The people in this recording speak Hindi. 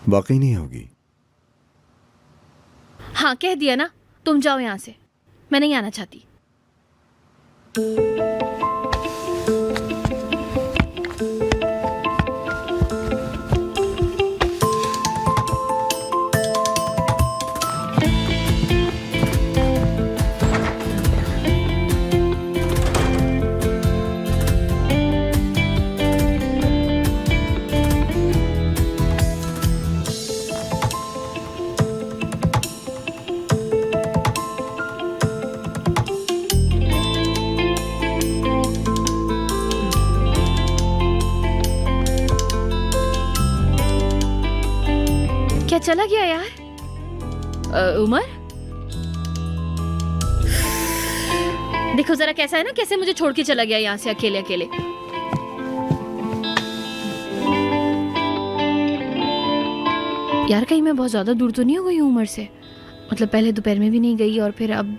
वाकई नहीं होगी। हाँ कह दिया ना, तुम जाओ यहाँ से, मैं नहीं आना चाहती। क्या चला गया यार? उमर, देखो जरा कैसा है ना, कैसे मुझे छोड़ के चला गया यहाँ से अकेले अकेले। यार कहीं मैं बहुत ज्यादा दूर तो नहीं हो गई हूँ उमर से? मतलब पहले दोपहर में भी नहीं गई और फिर अब